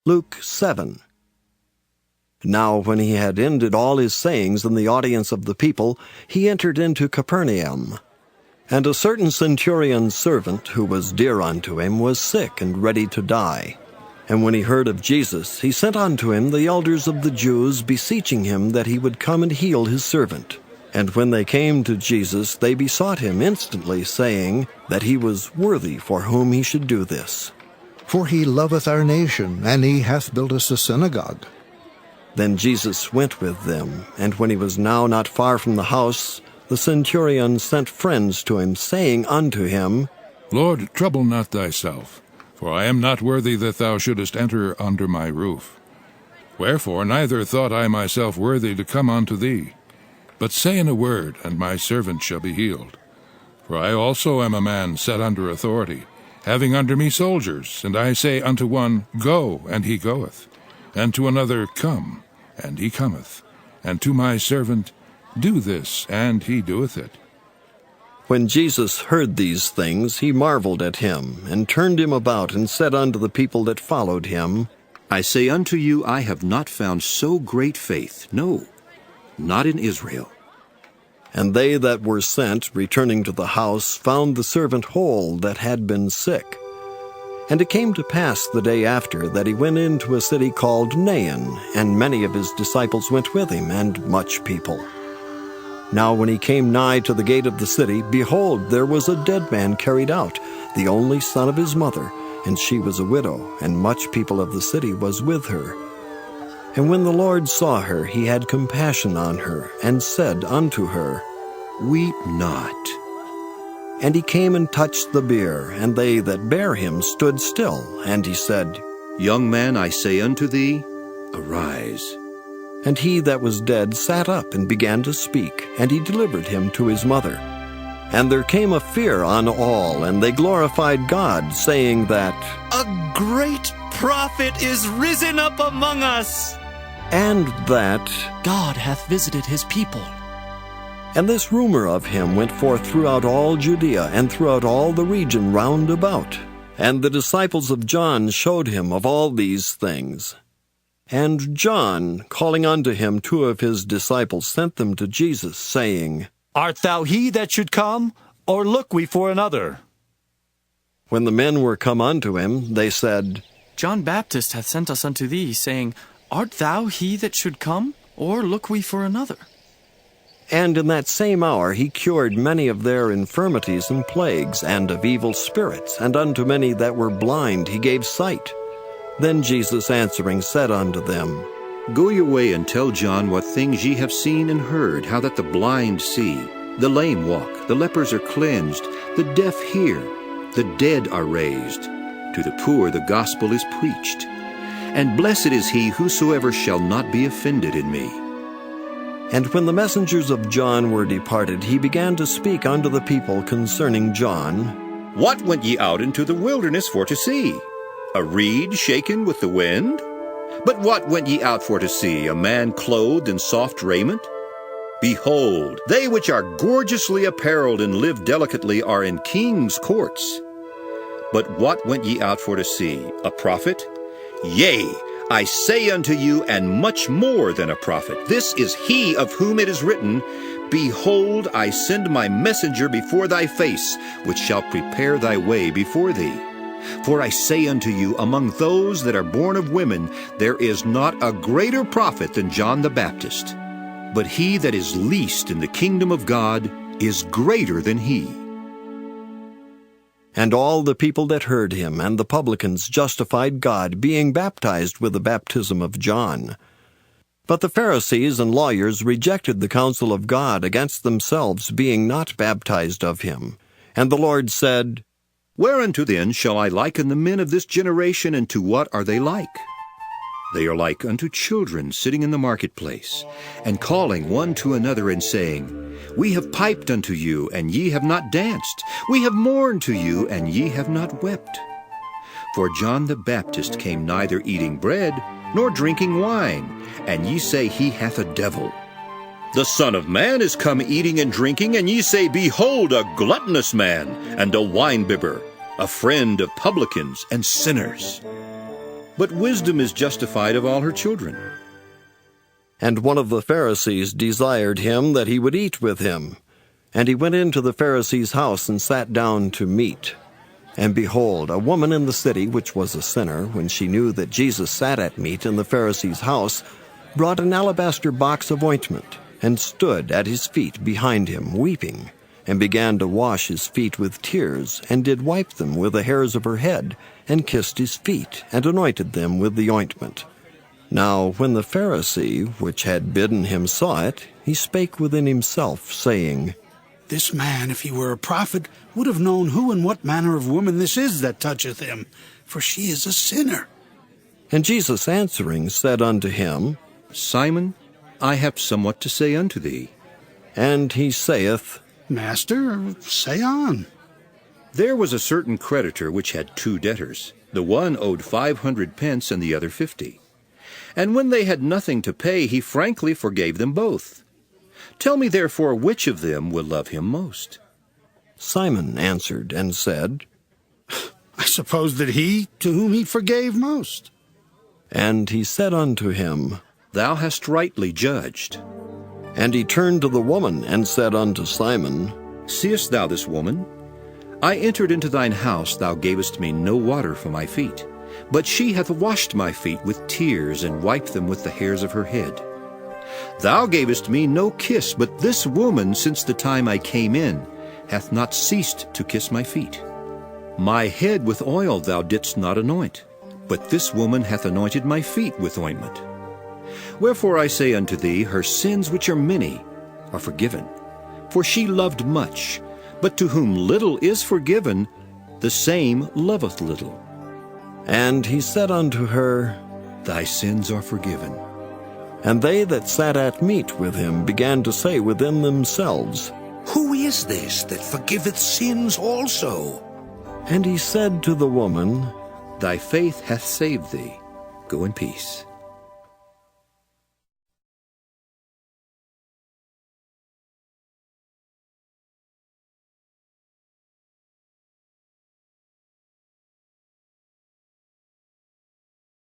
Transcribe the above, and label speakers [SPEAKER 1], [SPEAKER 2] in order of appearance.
[SPEAKER 1] Luke 7. Now when he had ended all his sayings in the audience of the people, he entered into Capernaum. And a certain centurion's servant, who was dear unto him, was sick and ready to die. And when he heard of Jesus, he sent unto him the elders of the Jews, beseeching him that he would come and heal his servant. And when they came to Jesus, they besought him instantly, saying that he was worthy for whom he should do this.
[SPEAKER 2] For he loveth our nation, and he hath built us a synagogue.
[SPEAKER 1] Then Jesus went with them, and when he was now not far from the house, the centurion sent friends to him, saying unto him,
[SPEAKER 3] Lord, trouble not thyself, for I am not worthy that thou shouldest enter under my roof. Wherefore neither thought I myself worthy to come unto thee. But say in a word, and my servant shall be healed. For I also am a man set under authority, having under me soldiers, and I say unto one, Go, and he goeth, and to another, Come, and he cometh, and to my servant, Do this, and he doeth it.
[SPEAKER 1] When Jesus heard these things, he marveled at him, and turned him about, and said unto the people that followed him,
[SPEAKER 4] I say unto you, I have not found so great faith, no, not in Israel.
[SPEAKER 1] And they that were sent, returning to the house, found the servant whole that had been sick. And it came to pass the day after that he went into a city called Nain, and many of his disciples went with him, and much people. Now when he came nigh to the gate of the city, behold, there was a dead man carried out, the only son of his mother, and she was a widow, and much people of the city was with her. And when the Lord saw her, he had compassion on her, and said unto her,
[SPEAKER 4] Weep not.
[SPEAKER 1] And he came and touched the bier, and they that bare him stood still. And he said,
[SPEAKER 4] Young man, I say unto thee, arise.
[SPEAKER 1] And he that was dead sat up and began to speak, and he delivered him to his mother. And there came a fear on all, and they glorified God, saying that,
[SPEAKER 5] A great prophet is risen up among us,
[SPEAKER 1] and that,
[SPEAKER 5] God hath visited his people.
[SPEAKER 1] And this rumor of him went forth throughout all Judea, and throughout all the region round about. And the disciples of John showed him of all these things. And John, calling unto him 2 of his disciples, sent them to Jesus, saying,
[SPEAKER 5] Art thou he that should come, or look we for another?
[SPEAKER 1] When the men were come unto him, they said,
[SPEAKER 6] John Baptist hath sent us unto thee, saying, Art thou he that should come, or look we for another?
[SPEAKER 1] And in that same hour he cured many of their infirmities and plagues, and of evil spirits, and unto many that were blind he gave sight. Then Jesus answering said unto them,
[SPEAKER 4] Go your way and tell John what things ye have seen and heard, how that the blind see, the lame walk, the lepers are cleansed, the deaf hear, the dead are raised. To the poor the gospel is preached. And blessed is he whosoever shall not be offended in me.
[SPEAKER 1] And when the messengers of John were departed, he began to speak unto the people concerning John.
[SPEAKER 4] What went ye out into the wilderness for to see? A reed shaken with the wind? But what went ye out for to see? A man clothed in soft raiment? Behold, they which are gorgeously apparelled and live delicately are in kings' courts. But what went ye out for to see? A prophet? Yea, I say unto you, and much more than a prophet. This is he of whom it is written, Behold, I send my messenger before thy face, which shall prepare thy way before thee. For I say unto you, among those that are born of women, there is not a greater prophet than John the Baptist. But he that is least in the kingdom of God is greater than he.
[SPEAKER 1] And all the people that heard him and the publicans justified God, being baptized with the baptism of John. But the Pharisees and lawyers rejected the counsel of God against themselves, being not baptized of him. And the Lord said,
[SPEAKER 4] Whereunto then shall I liken the men of this generation, and to what are they like? They are like unto children sitting in the marketplace, and calling one to another, and saying, We have piped unto you, and ye have not danced. We have mourned to you, and ye have not wept. For John the Baptist came neither eating bread, nor drinking wine, and ye say he hath a devil. The Son of Man is come eating and drinking, and ye say, Behold, a gluttonous man, and a winebibber, a friend of publicans and sinners. but wisdom is justified of all her children.
[SPEAKER 1] And one of the Pharisees desired him that he would eat with him. And he went into the Pharisee's house and sat down to meat. And behold, a woman in the city, which was a sinner, when she knew that Jesus sat at meat in the Pharisee's house, brought an alabaster box of ointment, and stood at his feet behind him, weeping, and began to wash his feet with tears, and did wipe them with the hairs of her head, and kissed his feet, and anointed them with the ointment. Now when the Pharisee, which had bidden him, saw it, he spake within himself, saying,
[SPEAKER 7] This man, if he were a prophet, would have known who and what manner of woman this is that toucheth him, for she is a sinner.
[SPEAKER 1] And Jesus answering said unto him,
[SPEAKER 4] Simon, I have somewhat to say unto thee.
[SPEAKER 1] And he saith,
[SPEAKER 7] Master, say on.
[SPEAKER 4] There was a certain creditor which had 2 debtors. The one owed 500 pence, and the other 50. And when they had nothing to pay, he frankly forgave them both. Tell me therefore which of them will love him most?
[SPEAKER 1] Simon answered and said,
[SPEAKER 7] I suppose that he to whom he forgave most.
[SPEAKER 1] And he said unto him,
[SPEAKER 4] Thou hast rightly judged.
[SPEAKER 1] And he turned to the woman and said unto Simon,
[SPEAKER 4] Seest thou this woman? I entered into thine house, thou gavest me no water for my feet, but she hath washed my feet with tears, and wiped them with the hairs of her head. Thou gavest me no kiss, but this woman, since the time I came in, hath not ceased to kiss my feet. My head with oil thou didst not anoint, but this woman hath anointed my feet with ointment. Wherefore I say unto thee, her sins, which are many, are forgiven. For she loved much, but to whom little is forgiven, the same loveth little.
[SPEAKER 1] And he said unto her,
[SPEAKER 4] Thy sins are forgiven.
[SPEAKER 1] And they that sat at meat with him began to say within themselves,
[SPEAKER 8] Who is this that forgiveth sins also?
[SPEAKER 1] And he said to the woman,
[SPEAKER 4] Thy faith hath saved thee. Go in peace.